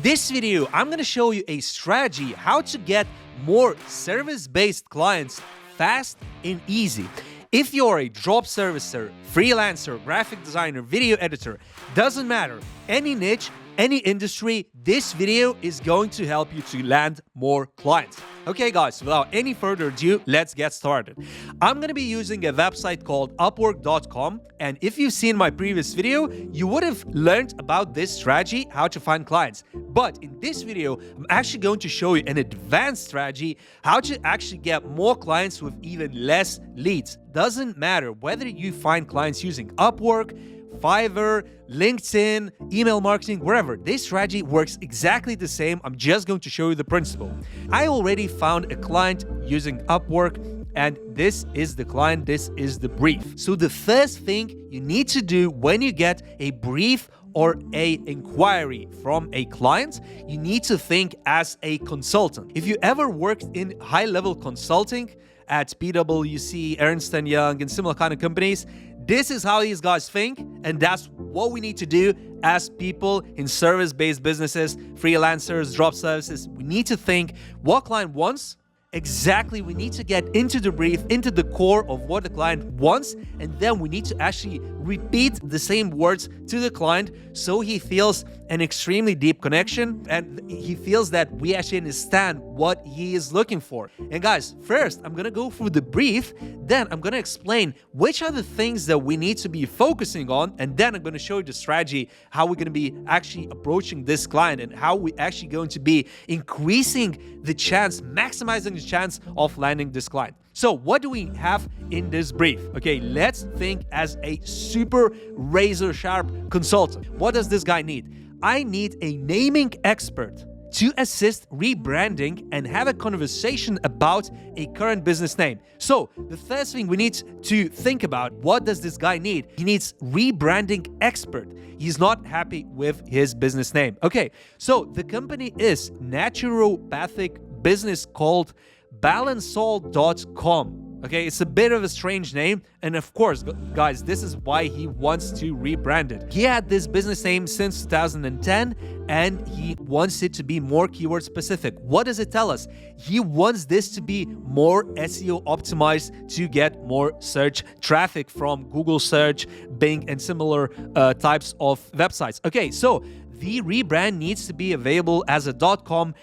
In this video, I'm going to show you a strategy how to get more service-based clients fast and easy. If you're a drop servicer, freelancer, graphic designer, video editor, doesn't matter, any niche, any industry, this video is going to help you to land more clients. Okay guys, without any further ado, let's get started. I'm going to be using a website called Upwork.com, and if you've seen my previous video, you would have learned about this strategy, how to find clients. But in this video, I'm actually going to show you an advanced strategy, how to actually get more clients with even less leads. Doesn't matter whether you find clients using Upwork, Fiverr, LinkedIn, email marketing, wherever. This strategy works exactly the same. I'm just going to show you the principle. I already found a client using Upwork, and this is the client, this is the brief. So the first thing you need to do when you get a brief or a inquiry from a client, you need to think as a consultant. If you ever worked in high-level consulting at PwC, Ernst & Young, and similar kind of companies, this is how these guys think, and that's what we need to do as people in service-based businesses, freelancers, drop services. We need to think what client wants. Exactly, we need to get into the brief, into the core of what the client wants, and then we need to actually repeat the same words to the client so he feels an extremely deep connection and he feels that we actually understand what he is looking for. And guys, first I'm gonna go through the brief, then I'm gonna explain which are the things that we need to be focusing on, and then I'm gonna show you the strategy, how we're gonna be actually approaching this client and how we're actually going to be increasing the chance, maximizing the chance of landing this client. So what do we have in this brief? Okay, let's think as a super razor sharp consultant. What does this guy need? I need a naming expert to assist rebranding and have a conversation about a current business name. So the first thing we need to think about, what does this guy need? He needs rebranding expert. He's not happy with his business name. Okay, so the company is naturopathic business called Balansol.com. Okay, it's a bit of a strange name, and of course, guys, this is why he wants to rebrand it. He had this business name since 2010, and he wants it to be more keyword specific. What does it tell us? He wants this to be more SEO optimized to get more search traffic from Google search, Bing, and similar types of websites. Okay, so the rebrand needs to be available as a .com.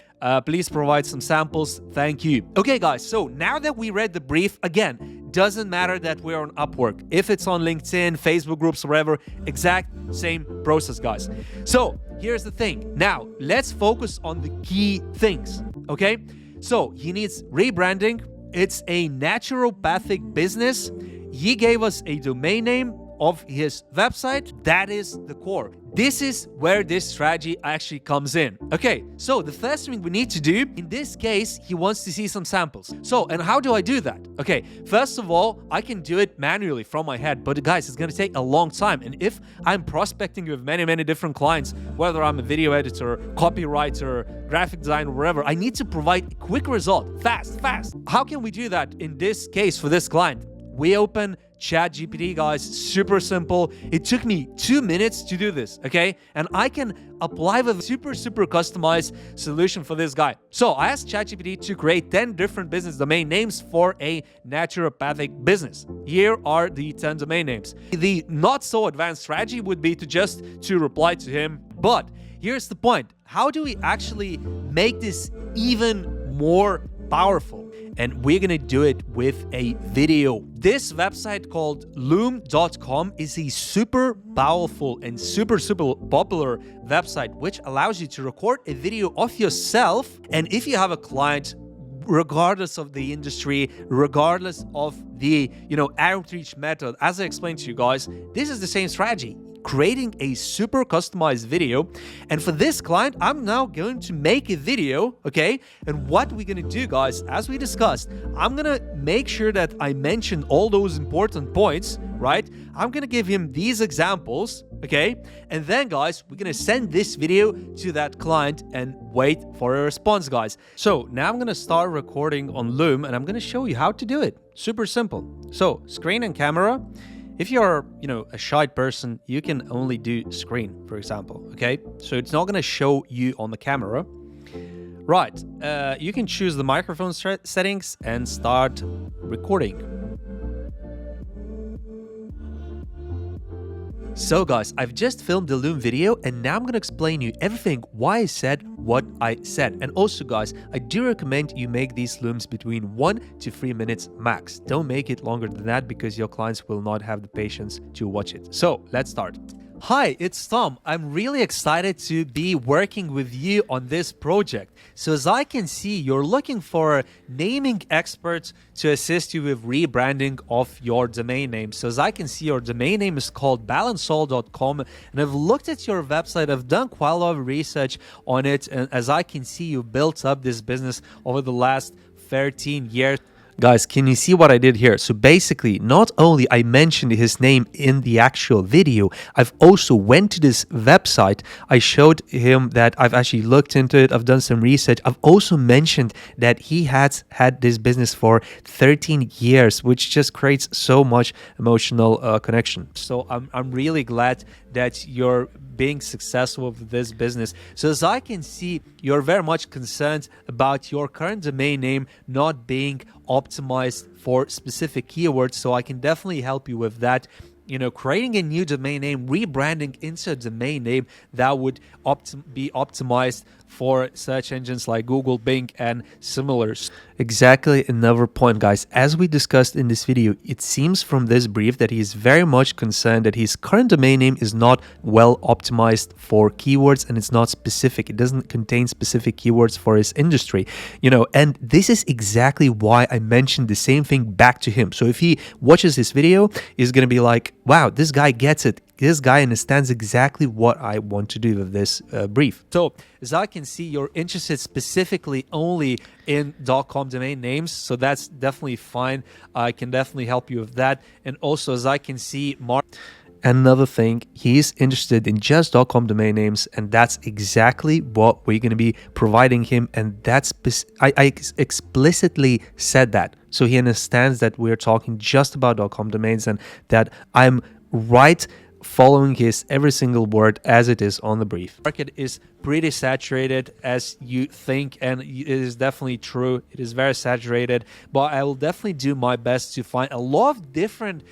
Please provide some samples. Thank you. Okay, guys, so now that we read the brief, again, doesn't matter that we're on Upwork. If it's on LinkedIn, Facebook groups, wherever, exact same process, guys. So here's the thing. Now, let's focus on the key things, okay? So he needs rebranding. It's a naturopathic business. He gave us a domain name of his website. That is the core. This is where this strategy actually comes in. Okay, so the first thing we need to do, in this case, he wants to see some samples. So, and how do I do that? Okay, first of all, I can do it manually from my head, but guys, it's gonna take a long time. And if I'm prospecting with many different clients, whether I'm a video editor, copywriter, graphic designer, wherever, I need to provide a quick result, fast. How can we do that in this case for this client? We open ChatGPT, guys, super simple. It took me 2 minutes to do this, okay? And I can apply with a super customized solution for this guy. So I asked ChatGPT to create 10 different business domain names for a naturopathic business. Here are the 10 domain names. The not so advanced strategy would be to reply to him. But here's the point. How do we actually make this even more powerful? And we're gonna do it with a video. This website called loom.com is a super powerful and super popular website which allows you to record a video of yourself. And if you have a client, regardless of the industry, regardless of the outreach method, as I explained to you guys, this is the same strategy. Creating a super customized video. And for this client, I'm now going to make a video, okay? And what we're gonna do, guys, as we discussed, I'm gonna make sure that I mention all those important points, right? I'm gonna give him these examples, okay? And then, guys, we're gonna send this video to that client and wait for a response, guys. So now I'm gonna start recording on Loom, and I'm gonna show you how to do it. Super simple. So screen and camera. If you're, a shy person, you can only do screen, for example, okay? So it's not going to show you on the camera. Right, you can choose the microphone settings and start recording. So guys, I've just filmed the Loom video and now I'm gonna explain you everything why I said what I said. And also guys, I do recommend you make these looms between 1 to 3 minutes max. Don't make it longer than that because your clients will not have the patience to watch it. So let's start. Hi, it's Tom. I'm really excited to be working with you on this project. So as I can see, you're looking for naming experts to assist you with rebranding of your domain name. So as I can see, your domain name is called balanceall.com, and I've looked at your website. I've done quite a lot of research on it, and as I can see, you built up this business over the last 13 years. Guys, can you see what I did here? So basically, not only I mentioned his name in the actual video, I've also went to this website. I showed him that I've actually looked into it. I've done some research. I've also mentioned that he has had this business for 13 years, which just creates so much emotional connection. So I'm really glad that you're being successful with this business. So as I can see, you're very much concerned about your current domain name not being optimized for specific keywords. So I can definitely help you with that. Creating a new domain name, rebranding into a domain name that would be optimized for search engines like Google, Bing, and similars. Exactly another point, guys. As we discussed in this video, it seems from this brief that he is very much concerned that his current domain name is not well optimized for keywords and it's not specific. It doesn't contain specific keywords for his industry, and this is exactly why I mentioned the same thing back to him. So if he watches this video, he's going to be like, wow, this guy gets it. This guy understands exactly what I want to do with this brief. So as I can see, you're interested specifically only in .com domain names. So that's definitely fine. I can definitely help you with that. And also, as I can see, another thing, he's interested in just .com domain names, and that's exactly what we're going to be providing him. And that's I explicitly said that, so he understands that we're talking just about .com domains and that I'm right following his every single word as it is on the brief. Market is pretty saturated as you think, and it is definitely true. It is very saturated, but I will definitely do my best to find a lot of different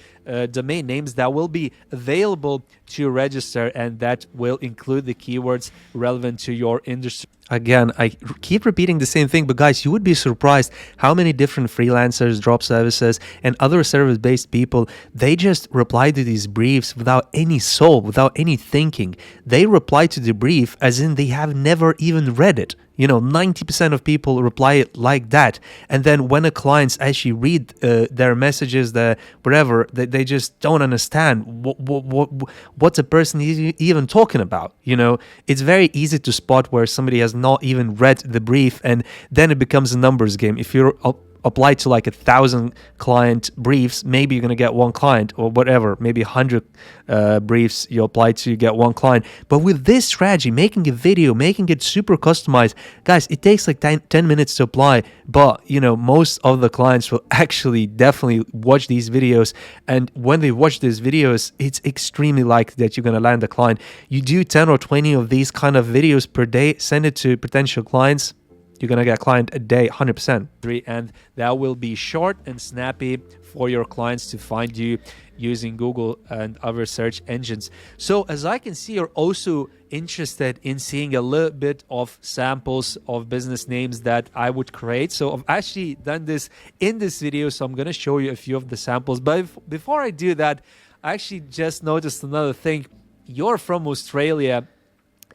domain names that will be available to register and that will include the keywords relevant to your industry. Again, I keep repeating the same thing, but guys, you would be surprised how many different freelancers, drop services, and other service-based people, they just reply to these briefs without any soul, without any thinking. They reply to the brief as in they have never even read it. 90% of people reply it like that. And then when a clients actually read their messages, whatever, they just don't understand what a person is even talking about. It's very easy to spot where somebody has not even read the brief, and then it becomes a numbers game. If you're apply to like 1,000 client briefs, maybe you're going to get one client, or whatever, maybe 100 briefs you apply to get one client. But with this strategy, making a video, making it super customized, guys, it takes like 10 minutes to apply, but most of the clients will actually definitely watch these videos, and when they watch these videos, it's extremely likely that you're going to land a client. You do 10 or 20 of these kind of videos per day, send it to potential clients, you're going to get a client a day, 100%. And that will be short and snappy for your clients to find you using Google and other search engines. So as I can see, you're also interested in seeing a little bit of samples of business names that I would create. So I've actually done this in this video, so I'm going to show you a few of the samples. But before I do that, I actually just noticed another thing. You're from Australia,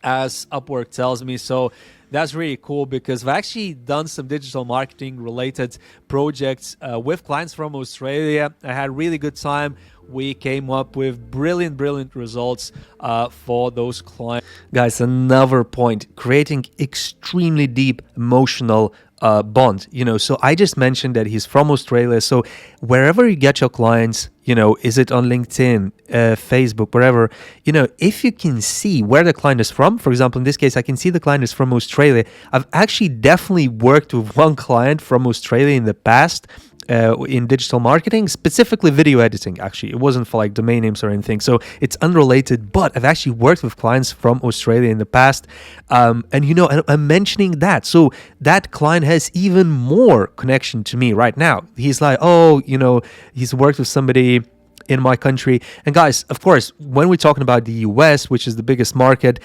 as Upwork tells me. So that's really cool because I've actually done some digital marketing related projects with clients from Australia. I had a really good time. We came up with brilliant results for those clients. Guys, another point, creating extremely deep emotional bond. So I just mentioned that he's from Australia. So wherever you get your clients, is it on LinkedIn, Facebook, wherever, if you can see where the client is from, for example, in this case, I can see the client is from Australia. I've actually definitely worked with one client from Australia in the past. in digital marketing, specifically video editing. Actually, it wasn't for like domain names or anything, so it's unrelated. But I've actually worked with clients from Australia in the past, and you know, I'm mentioning that, so that client has even more connection to me right now. He's like, oh, you know, he's worked with somebody in my country. And guys, of course, when we're talking about the US, which is the biggest market,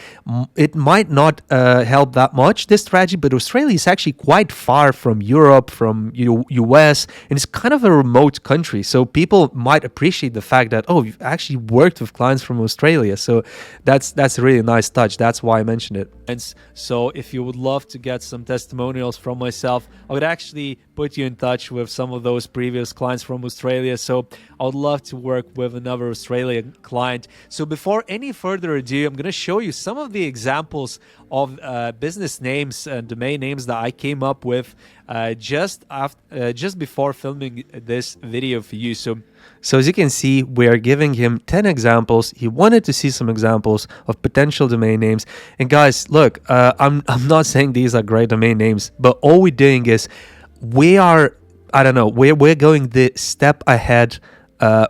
it might not help that much, this strategy, but Australia is actually quite far from Europe, from US, and it's kind of a remote country. So people might appreciate the fact that, oh, you've actually worked with clients from Australia. So that's a really nice touch. That's why I mentioned it. And so if you would love to get some testimonials from myself, I would actually put you in touch with some of those previous clients from Australia. So I would love to work with another Australian client. So before any further ado, I'm going to show you some of the examples of business names and domain names that I came up with just before filming this video for you. So as you can see, we are giving him 10 examples. He wanted to see some examples of potential domain names. And guys, look, I'm not saying these are great domain names, but all we're doing is we're going the step ahead.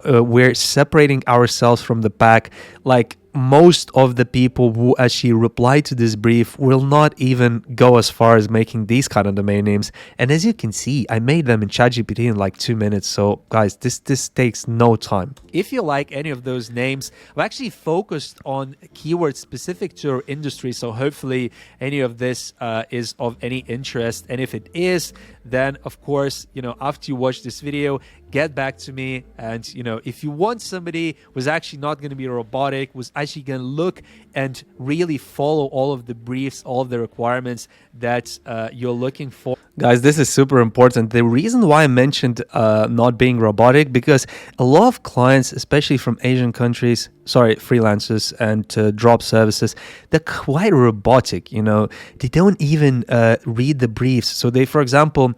We're separating ourselves from the pack. Like, most of the people who actually reply to this brief will not even go as far as making these kind of domain names. And as you can see, I made them in ChatGPT in like 2 minutes. So guys, this takes no time. If you like any of those names, I've actually focused on keywords specific to your industry. So hopefully any of this is of any interest. And if it is, then of course, you know, after you watch this video, get back to me. And, you know, if you want somebody who's actually not going to be robotic, was actually going to look and really follow all of the briefs, all of the requirements that you're looking for. Guys, this is super important. The reason why I mentioned not being robotic, because a lot of clients, especially from Asian countries, freelancers and drop services, they're quite robotic, you know. They don't even read the briefs. So they, for example,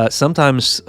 sometimes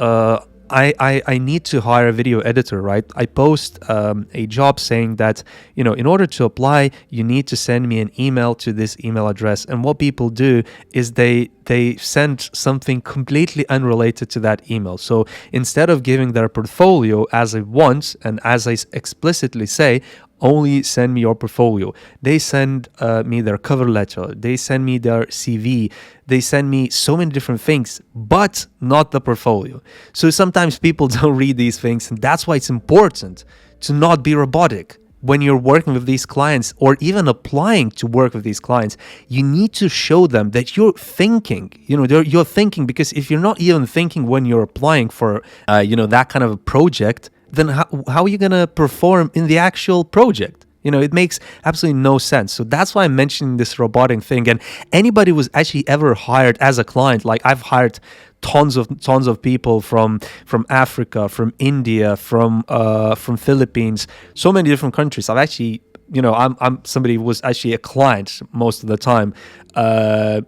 I need to hire a video editor, right? I post a job saying that, you know, in order to apply, you need to send me an email to this email address. And what people do is they send something completely unrelated to that email. So instead of giving their portfolio as I want, and as I explicitly say, only send me your portfolio, they send me their cover letter, they send me their CV, they send me so many different things, but not the portfolio. So sometimes people don't read these things, and that's why it's important to not be robotic. When you're working with these clients, or even applying to work with these clients, you need to show them that you're thinking, you know, you're thinking, because if you're not even thinking when you're applying for, that kind of a project, then how are you going to perform in the actual project? You know, it makes absolutely no sense. So that's why I'm mentioning this robotic thing. And anybody who's actually ever hired as a client, like I've hired tons of people from Africa, from India, from Philippines, so many different countries. I've actually, you know, I'm somebody who was actually a client most of the time. But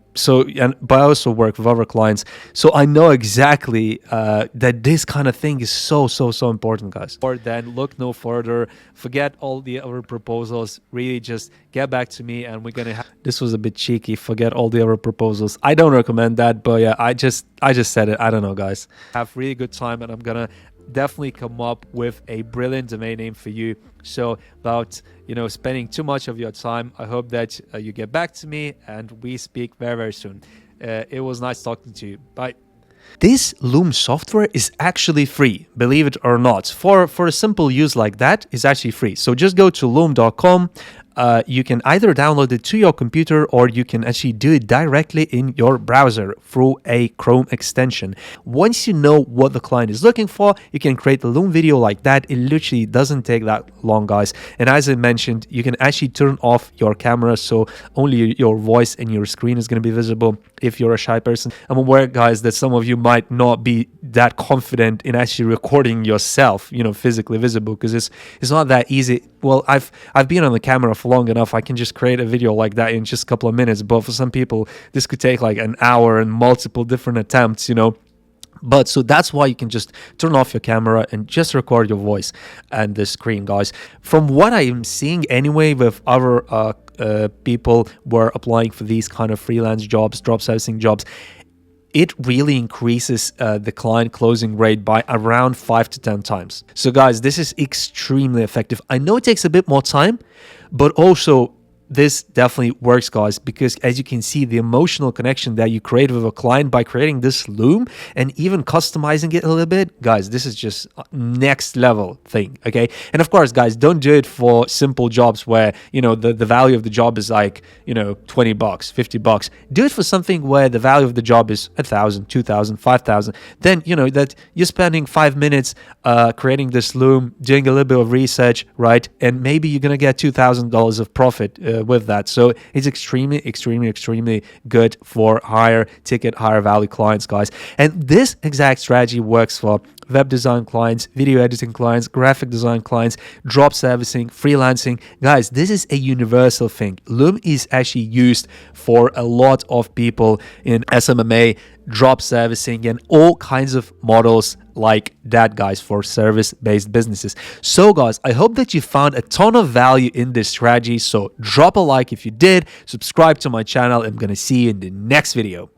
I also work with other clients, so I know exactly that this kind of thing is so important, guys. Or then look no further, forget all the other proposals, really just get back to me, and we're gonna have... This was a bit cheeky, forget all the other proposals. I don't recommend that, but yeah, I just said it. I don't know, guys. Have really good time, and I'm gonna definitely come up with a brilliant domain name for you. So without, you know, spending too much of your time, I hope that you get back to me and we speak very soon. It was nice talking to you. Bye. This Loom software is actually free, believe it or not. For a simple use like that, it's actually free. So just go to loom.com. You can either download it to your computer, or you can actually do it directly in your browser through a Chrome extension. Once you know what the client is looking for, you can create a Loom video like that. It literally doesn't take that long, guys. And as I mentioned, you can actually turn off your camera, so only your voice and your screen is going to be visible if you're a shy person. I'm aware, guys, that some of you might not be that confident in actually recording yourself, you know, physically visible, because it's not that easy. Well, I've been on the camera for long enough. I can just create a video like that in just a couple of minutes, but for some people this could take like an hour and multiple different attempts, you know. But so that's why you can just turn off your camera and just record your voice and the screen, guys. From what I'm seeing anyway with other people who are applying for these kind of freelance jobs, drop servicing jobs, it really increases the client closing rate by around 5 to 10 times. So guys, this is extremely effective. I know it takes a bit more time, but also this definitely works, guys, because as you can see, the emotional connection that you create with a client by creating this loom and even customizing it a little bit, guys, this is just next level thing. Okay. And of course, guys, don't do it for simple jobs where, you know, the value of the job is like, you know, $20, $50. Do it for something where the value of the job is 1,000, 2,000, 5,000. Then, you know, that you're spending 5 minutes creating this loom, doing a little bit of research, right? And maybe you're going to get $2,000 of profit with that. So it's extremely good for higher ticket, higher value clients, guys. And this exact strategy works for web design clients, video editing clients, graphic design clients, drop servicing, freelancing. Guys, this is a universal thing. Loom is actually used for a lot of people in SMMA, drop servicing, and all kinds of models like that, guys, for service-based businesses. So guys, I hope that you found a ton of value in this strategy. So drop a like if you did, subscribe to my channel. I'm gonna see you in the next video.